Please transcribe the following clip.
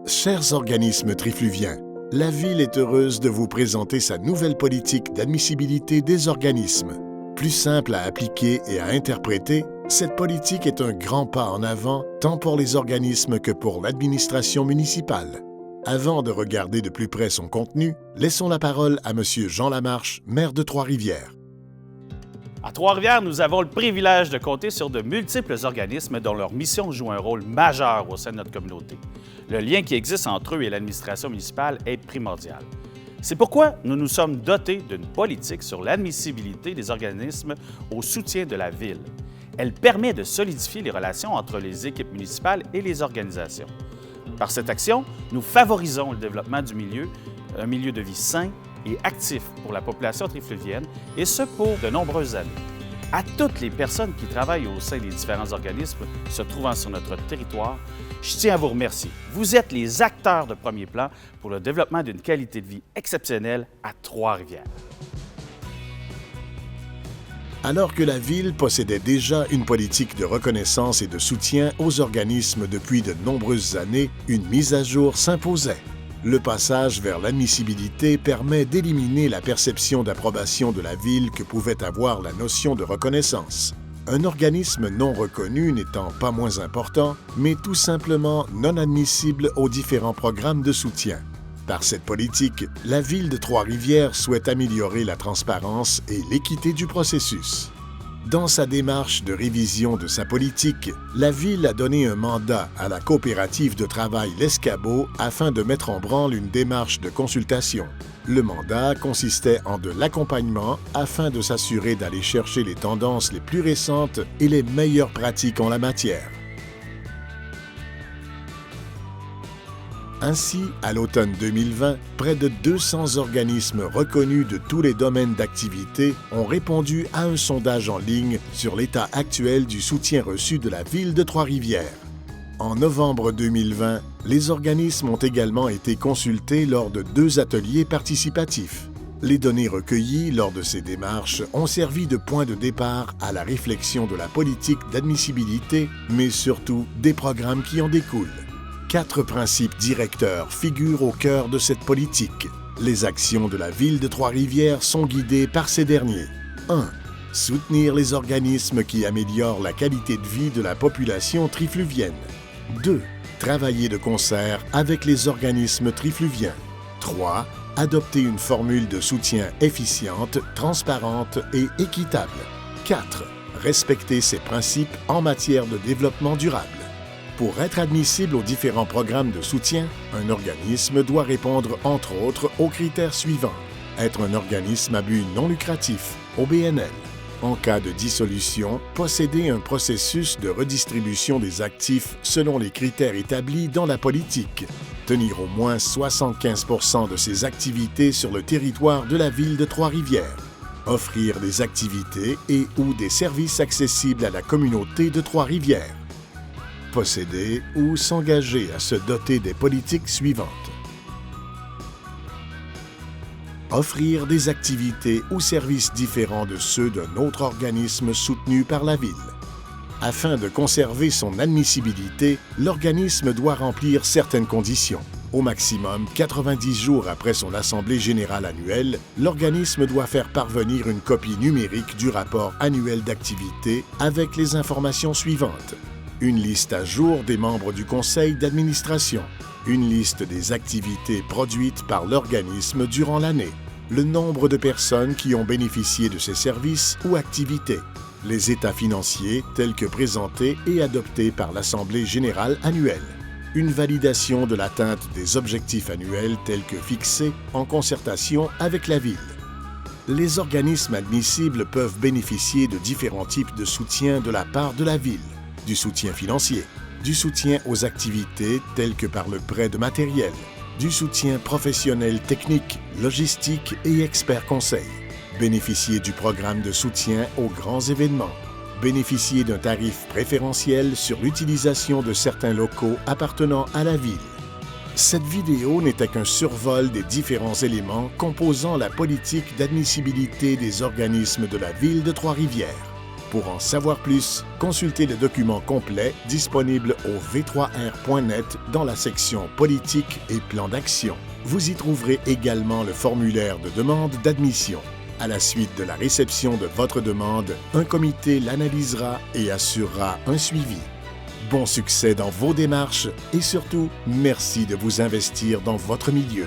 Chers organismes trifluviens, la Ville est heureuse de vous présenter sa nouvelle politique d'admissibilité des organismes. Plus simple à appliquer et à interpréter, cette politique est un grand pas en avant tant pour les organismes que pour l'administration municipale. Avant de regarder de plus près son contenu, laissons la parole à M. Jean Lamarche, maire de Trois-Rivières. À Trois-Rivières, nous avons le privilège de compter sur de multiples organismes dont leur mission joue un rôle majeur au sein de notre communauté. Le lien qui existe entre eux et l'administration municipale est primordial. C'est pourquoi nous nous sommes dotés d'une politique sur l'admissibilité des organismes au soutien de la Ville. Elle permet de solidifier les relations entre les équipes municipales et les organisations. Par cette action, nous favorisons le développement du milieu, un milieu de vie sain et actif pour la population trifluvienne, et ce pour de nombreuses années. À toutes les personnes qui travaillent au sein des différents organismes se trouvant sur notre territoire, je tiens à vous remercier. Vous êtes les acteurs de premier plan pour le développement d'une qualité de vie exceptionnelle à Trois-Rivières. Alors que la Ville possédait déjà une politique de reconnaissance et de soutien aux organismes depuis de nombreuses années, une mise à jour s'imposait. Le passage vers l'admissibilité permet d'éliminer la perception d'approbation de la Ville que pouvait avoir la notion de reconnaissance. Un organisme non reconnu n'étant pas moins important, mais tout simplement non admissible aux différents programmes de soutien. Par cette politique, la Ville de Trois-Rivières souhaite améliorer la transparence et l'équité du processus. Dans sa démarche de révision de sa politique, la Ville a donné un mandat à la coopérative de travail L'Escabeau afin de mettre en branle une démarche de consultation. Le mandat consistait en de l'accompagnement afin de s'assurer d'aller chercher les tendances les plus récentes et les meilleures pratiques en la matière. Ainsi, à l'automne 2020, près de 200 organismes reconnus de tous les domaines d'activité ont répondu à un sondage en ligne sur l'état actuel du soutien reçu de la Ville de Trois-Rivières. En novembre 2020, les organismes ont également été consultés lors de 2 ateliers participatifs. Les données recueillies lors de ces démarches ont servi de point de départ à la réflexion de la politique d'admissibilité, mais surtout des programmes qui en découlent. 4 principes directeurs figurent au cœur de cette politique. Les actions de la Ville de Trois-Rivières sont guidées par ces derniers. 1. Soutenir les organismes qui améliorent la qualité de vie de la population trifluvienne. 2. Travailler de concert avec les organismes trifluviens. 3. Adopter une formule de soutien efficiente, transparente et équitable. 4. Respecter ces principes en matière de développement durable. Pour être admissible aux différents programmes de soutien, un organisme doit répondre, entre autres, aux critères suivants. Être un organisme à but non lucratif, OBNL. En cas de dissolution, posséder un processus de redistribution des actifs selon les critères établis dans la politique. Tenir au moins 75% de ses activités sur le territoire de la Ville de Trois-Rivières. Offrir des activités et/ou des services accessibles à la communauté de Trois-Rivières. Posséder ou s'engager à se doter des politiques suivantes. Offrir des activités ou services différents de ceux d'un autre organisme soutenu par la Ville. Afin de conserver son admissibilité, l'organisme doit remplir certaines conditions. Au maximum 90 jours après son assemblée générale annuelle, l'organisme doit faire parvenir une copie numérique du rapport annuel d'activité avec les informations suivantes. Une liste à jour des membres du conseil d'administration, une liste des activités produites par l'organisme durant l'année, le nombre de personnes qui ont bénéficié de ces services ou activités, les états financiers tels que présentés et adoptés par l'Assemblée générale annuelle, une validation de l'atteinte des objectifs annuels tels que fixés en concertation avec la Ville. Les organismes admissibles peuvent bénéficier de différents types de soutien de la part de la Ville. Du soutien financier, du soutien aux activités telles que par le prêt de matériel, du soutien professionnel technique, logistique et expert conseil, bénéficier du programme de soutien aux grands événements, bénéficier d'un tarif préférentiel sur l'utilisation de certains locaux appartenant à la Ville. Cette vidéo n'était qu'un survol des différents éléments composant la politique d'admissibilité des organismes de la Ville de Trois-Rivières. Pour en savoir plus, consultez le document complet disponible au v3r.net dans la section Politique et Plan d'action. Vous y trouverez également le formulaire de demande d'admission. À la suite de la réception de votre demande, un comité l'analysera et assurera un suivi. Bon succès dans vos démarches et surtout, merci de vous investir dans votre milieu.